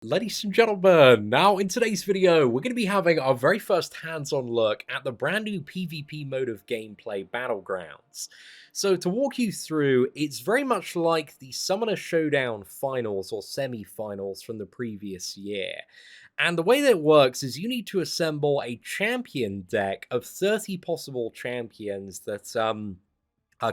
Ladies and gentlemen, now in today's video, we're going to be having our very first hands-on look at the brand new PvP mode of gameplay, Battlegrounds. So to walk you through, it's very much like the Summoner Showdown finals or semi-finals from the previous year. And the way that it works is you need to assemble a champion deck of 30 possible champions that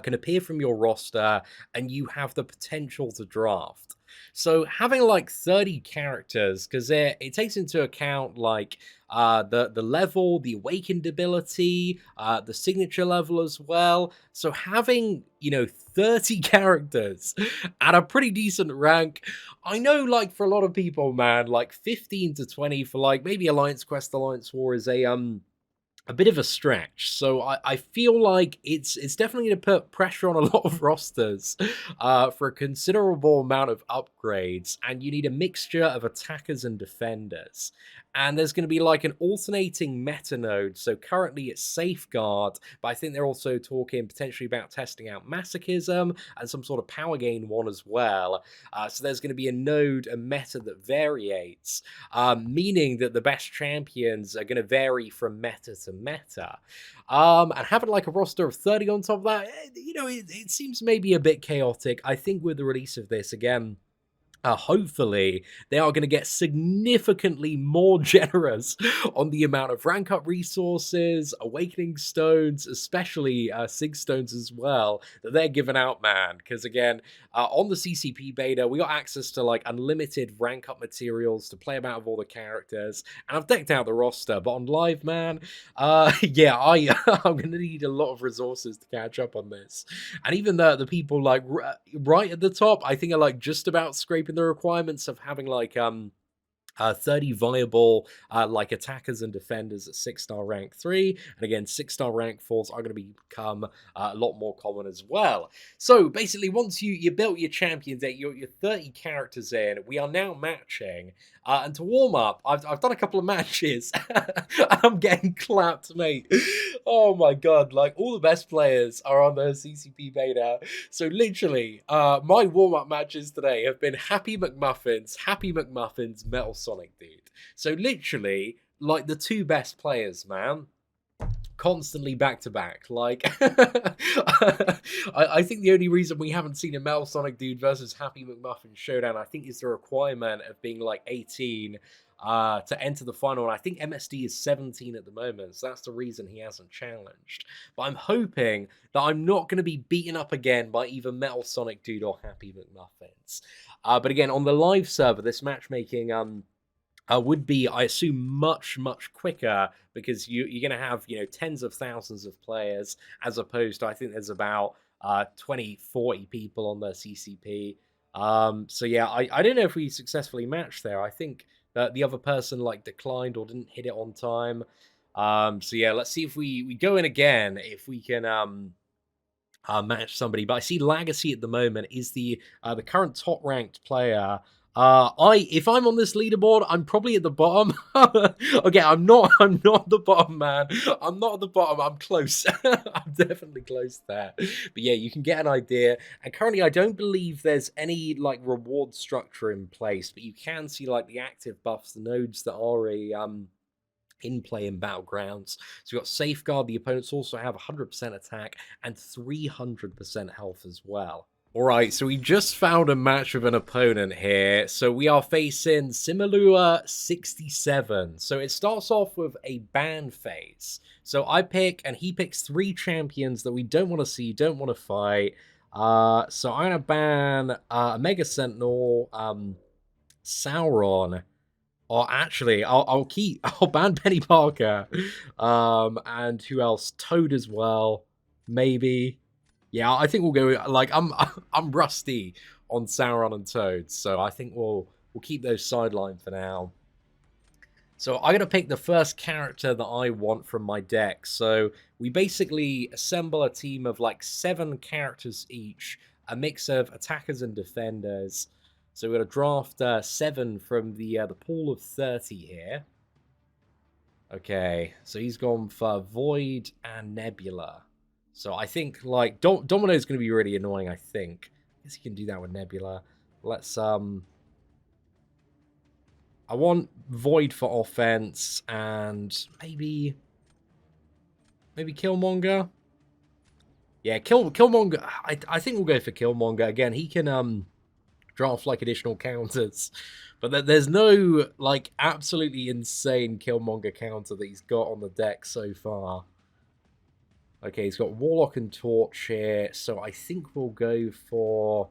can appear from your roster, and you have the potential to draft. So having like 30 characters, because it takes into account like the level, the awakened ability, the signature level as well. So having 30 characters at a pretty decent rank, I know like for a lot of people, man, like 15 to 20 for like maybe Alliance Quest, Alliance War is a bit of a stretch. So I feel like it's definitely going to put pressure on a lot of rosters for a considerable amount of upgrades, and you need a mixture of attackers and defenders. And there's going to be like an alternating meta node. So currently it's Safeguard, but I think they're also talking potentially about testing out Masochism and some sort of power gain one as well. So there's going to be a node, a meta that variates, meaning that the best champions are going to vary from meta to meta. And having like a roster of 30 on top of that, it seems maybe a bit chaotic. I think with the release of this, again, hopefully, they are going to get significantly more generous on the amount of rank up resources, awakening stones, especially sig stones as well, that they're giving out, man. Because again, on the CCP beta, we got access to like unlimited rank up materials to play about with all the characters, and I've decked out the roster. But on live, man, yeah, I'm going to need a lot of resources to catch up on this. And even the people like right at the top, I think are like just about scraping the requirements of having like 30 viable like attackers and defenders at 6-star rank 3, and again 6-star rank 4s are going to become a lot more common as well. So basically, once you built your champion deck, your 30 characters in, we are now matching, and to warm up, I've done a couple of matches. I'm getting clapped, mate. Oh my god, like all the best players are on the CCP beta. So literally, my warm-up matches today have been Happy McMuffins, Metal Sonic Dude. So literally, like the two best players, man, constantly back to back. Like, I think the only reason we haven't seen a Metal Sonic Dude versus Happy McMuffin showdown, I think, is the requirement of being like 18 to enter the final. And I think MSD is 17 at the moment, so that's the reason he hasn't challenged. But I'm hoping that I'm not going to be beaten up again by either Metal Sonic Dude or Happy McMuffins. But again, on the live server, this matchmaking would be, I assume, much quicker, because you're going to have tens of thousands of players, as opposed to, I think there's about 20-40 people on the CCP. So yeah, I don't know if we successfully matched there. I think that the other person like declined or didn't hit it on time. So yeah, let's see if we go in again, if we can match somebody. But I see Legacy at the moment is the current top ranked player. If I'm on this leaderboard, I'm probably at the bottom. Okay, I'm not at the bottom, man. I'm not at the bottom. I'm close. I'm definitely close there. But yeah, you can get an idea. And currently, I don't believe there's any like reward structure in place, but you can see like the active buffs, the nodes that are in play in Battlegrounds. So we've got Safeguard. The opponents also have 100% attack and 300% health as well. Alright, so we just found a match with an opponent here. So we are facing Similua67. So it starts off with a ban phase. So I pick, and he picks 3 champions that we don't want to see, don't want to fight. So I'm going to ban Mega Sentinel, Sauron. Or actually, I'll ban Penny Parker. And who else? Toad as well, maybe. Yeah, I think we'll go. Like, I'm rusty on Sauron and Toad, so I think we'll keep those sidelined for now. So I'm gonna pick the first character that I want from my deck. So we basically assemble a team of like 7 characters each, a mix of attackers and defenders. So we're gonna draft 7 from the pool of 30 here. Okay, so he's gone for Void and Nebula. So I think, like, Domino is going to be really annoying, I think. I guess he can do that with Nebula. Let's, I want Void for offense and maybe Killmonger. Yeah, Killmonger. I think we'll go for Killmonger again. He can draft like additional counters, but there's no like absolutely insane Killmonger counter that he's got on the deck so far. Okay, he's got Warlock and Torch here, so I think we'll go for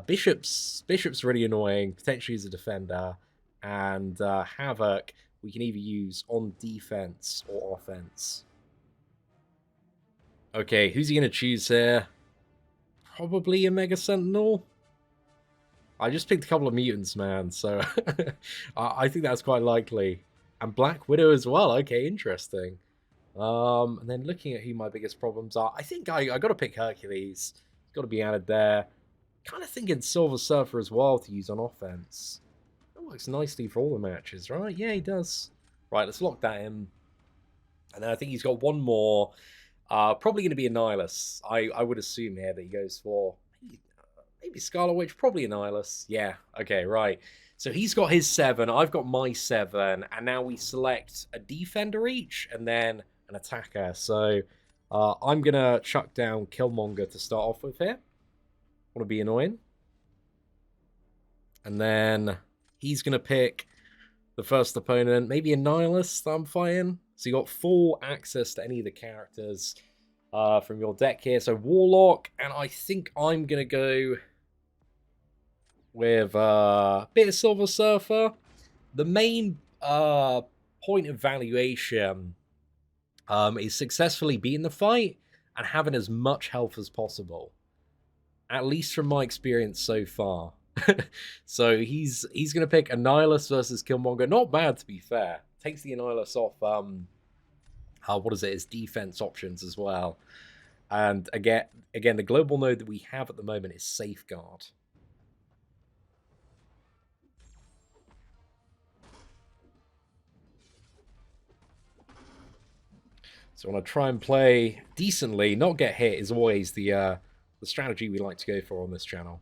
Bishop's really annoying, potentially as a defender, and Havoc we can either use on defense or offense. Okay, who's he going to choose here? Probably a Mega Sentinel. I just picked a couple of mutants, man, so I think that's quite likely. And Black Widow as well. Okay, interesting. And then looking at who my biggest problems are, I think I got to pick Hercules. Got to be added there. Kind of thinking Silver Surfer as well to use on offense. That works nicely for all the matches, right? Yeah, he does. Right, let's lock that in. And then I think he's got one more. Probably going to be a Nihilus. I would assume here that he goes for maybe Scarlet Witch, probably a Nihilus. Yeah, okay, right. So he's got his 7, I've got my 7, and now we select a defender each, and then an attacker. So I'm going to chuck down Killmonger to start off with here. Want to be annoying. And then he's going to pick the first opponent, maybe a Nihilus that I'm fighting. So you got full access to any of the characters from your deck here. So Warlock, and I think I'm going to go with a bit of Silver Surfer. The main point of valuation is successfully beating the fight and having as much health as possible. At least from my experience so far. So he's going to pick Annihilus versus Killmonger. Not bad, to be fair. Takes the Annihilus off, what is it, his defense options as well. And again, the global node that we have at the moment is Safeguard. So I want to try and play decently, not get hit is always the strategy we like to go for on this channel.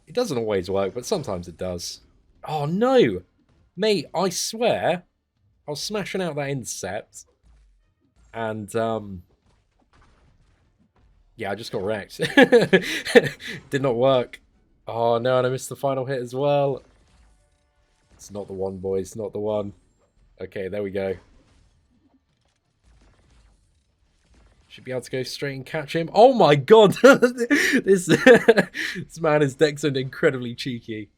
It doesn't always work, but sometimes it does. Oh, no! Mate, I swear, I was smashing out that intercept, and, yeah, I just got wrecked. Did not work. Oh, no, and I missed the final hit as well. It's not the one, boys, not the one. Okay, there we go. Should be able to go straight and catch him. Oh my god! this man is deck zoned incredibly cheeky.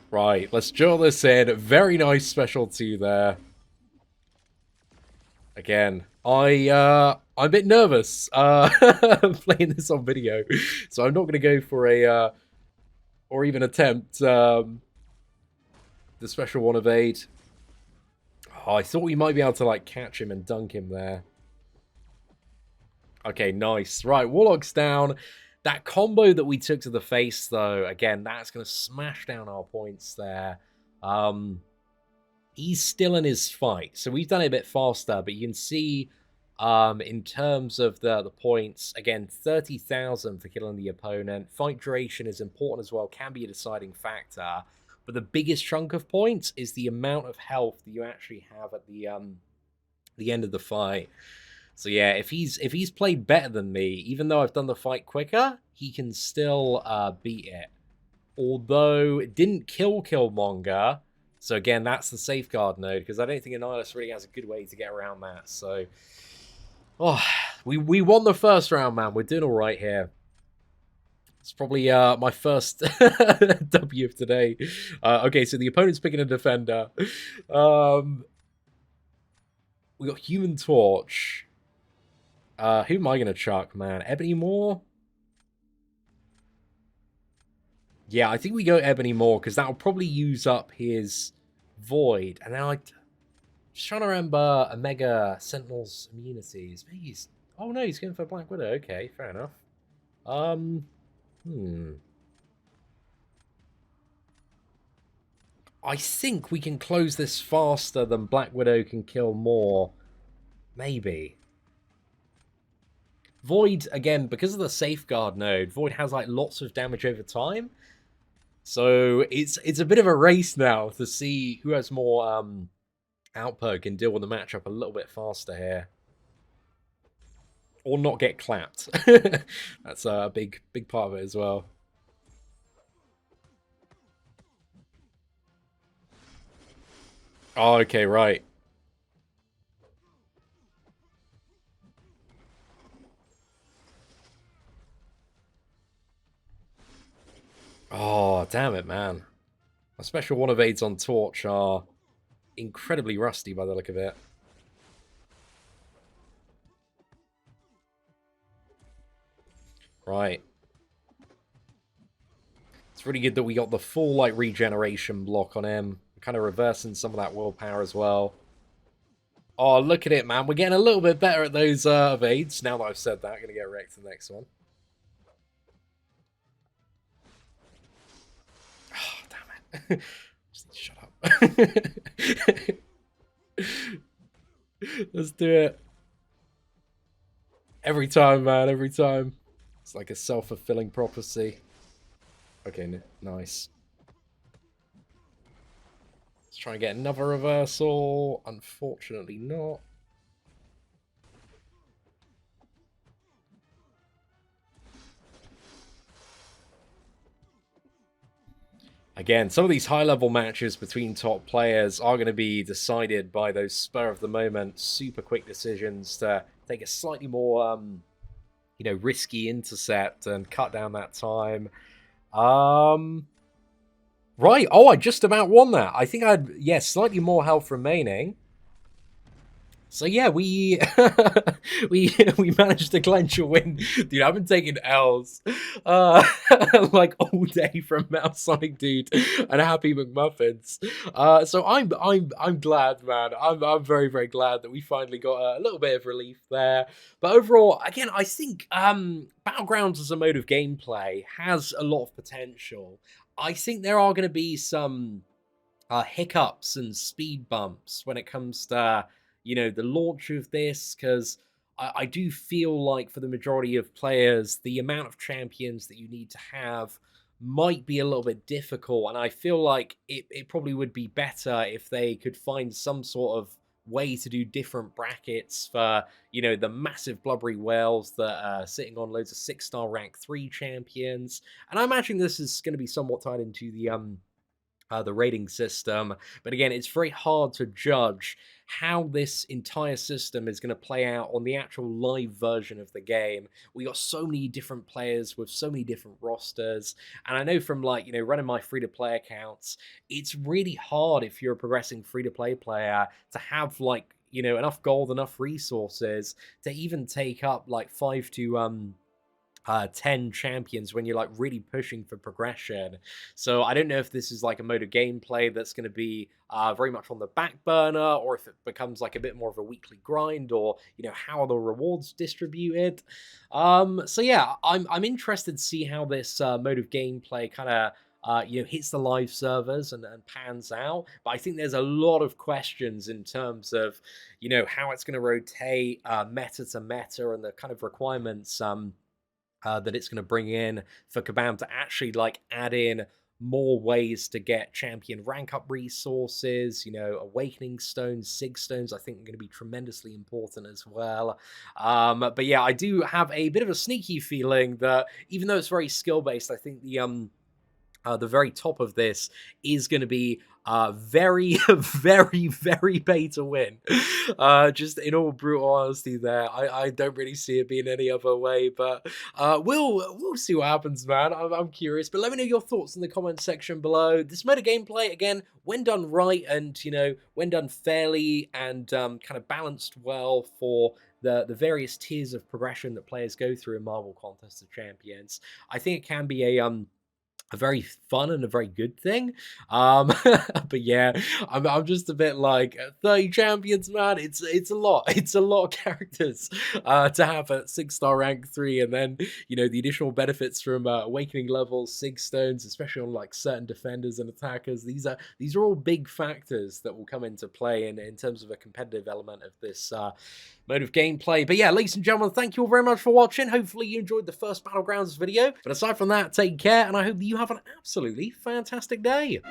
Right, let's drill this in. Very nice special 2 there. Again, I'm a bit nervous playing this on video, so I'm not going to go for a, or even attempt, the special 1 evade. Oh, I thought we might be able to, like, catch him and dunk him there. Okay, nice. Right, Warlock's down. That combo that we took to the face, though, again, that's going to smash down our points there. He's still in his fight, so we've done it a bit faster, but you can see in terms of the points, again, 30,000 for killing the opponent. Fight duration is important as well, can be a deciding factor, but the biggest chunk of points is the amount of health that you actually have at the end of the fight. So yeah, if he's played better than me, even though I've done the fight quicker, he can still beat it. Although it didn't kill Killmonger. So again, that's the safeguard node, because I don't think Annihilus really has a good way to get around that. So, oh, we won the first round, man. We're doing all right here. It's probably my first W of today. Okay, so the opponent's picking a defender. We got Human Torch. Who am I going to chuck, man? Ebony Maw? Yeah, I think we go Ebony Maw, because that'll probably use up his Void. And now I'm just trying to remember Omega Sentinel's immunities. Maybe he's... Oh, no, he's going for Black Widow. Okay, fair enough. I think we can close this faster than Black Widow can kill more. Maybe. Void, again, because of the safeguard node, Void has like lots of damage over time. So it's a bit of a race now to see who has more output and deal with the matchup a little bit faster here. Or not get clapped. That's a big part of it as well. Oh, okay, right. Oh, damn it, man. My special one evades on Torch are incredibly rusty by the look of it. Right. It's really good that we got the full, like, regeneration block on him. Kind of reversing some of that willpower as well. Oh, look at it, man. We're getting a little bit better at those evades. Now that I've said that, I'm going to get wrecked the next one. Oh, damn it. Just shut up. Let's do it. Every time, man. Every time. It's like a self-fulfilling prophecy. Okay, nice. Let's try and get another reversal. Unfortunately not. Again, some of these high-level matches between top players are going to be decided by those spur-of-the-moment, super quick decisions to take a slightly more, risky intercept and cut down that time. Right. Oh, I just about won that. I think I had, slightly more health remaining. So yeah, we we managed to clench a win. Dude, I've been taking L's like all day from Mouse Sonic Dude and Happy McMuffins. So I'm glad, man. I'm very, very glad that we finally got a little bit of relief there. But overall, again, I think Battlegrounds as a mode of gameplay has a lot of potential. I think there are going to be some hiccups and speed bumps when it comes to the launch of this, because I do feel like for the majority of players the amount of champions that you need to have might be a little bit difficult, and I feel like it probably would be better if they could find some sort of way to do different brackets for the massive blubbery whales that are sitting on loads of 6-star rank 3 champions. And I imagine this is going to be somewhat tied into the rating system. But again, it's very hard to judge how this entire system is going to play out on the actual live version of the game. We got so many different players with so many different rosters, and I know from running my free-to-play accounts, it's really hard if you're a progressing free-to-play player to have enough gold, enough resources to even take up like 5 to 10 champions when you're like really pushing for progression. So I don't know if this is like a mode of gameplay that's going to be very much on the back burner, or if it becomes like a bit more of a weekly grind, or how are the rewards distributed. So yeah, I'm interested to see how this mode of gameplay kind of hits the live servers and pans out. But I think there's a lot of questions in terms of how it's going to rotate meta to meta, and the kind of requirements that it's going to bring in for Kabam to actually like add in more ways to get champion rank up resources. Awakening stones, sig stones, I think are going to be tremendously important as well. But yeah, I do have a bit of a sneaky feeling that even though it's very skill based, I think the very top of this is going to be very, very, very pay to win. Just in all brutal honesty, there, I don't really see it being any other way. But we'll see what happens, man. I'm curious. But let me know your thoughts in the comment section below. This mode of gameplay, again, when done right and when done fairly and kind of balanced well for the various tiers of progression that players go through in Marvel Contest of Champions, I think it can be a very fun and a very good thing. But yeah, I'm just a bit like 30 champions, man. It's a lot. It's a lot of characters to have at 6-star rank 3, and then the additional benefits from awakening levels, sig stones, especially on like certain defenders and attackers. These are all big factors that will come into play in terms of a competitive element of this mode of gameplay. But yeah, ladies and gentlemen, thank you all very much for watching. Hopefully you enjoyed the first Battlegrounds video. But aside from that, take care, and I hope that you have an absolutely fantastic day.